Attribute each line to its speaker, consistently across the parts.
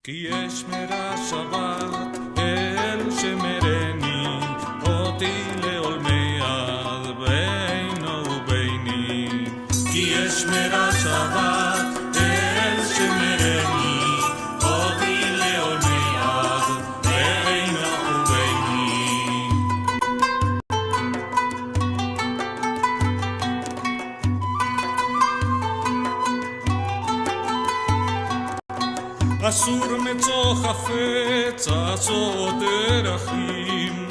Speaker 1: כי אשמרה שבת אל שמרני אותי לעולמי עד בינו וביני. כי אשמרה שבת אל שמרני אותי לעולמי עד בינו וביני. אסור מצוא חפץ עצות דרכים,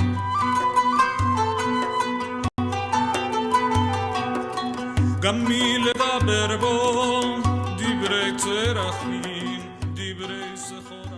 Speaker 1: גם מי לדבר בו דברי צרכים, דברי שיחות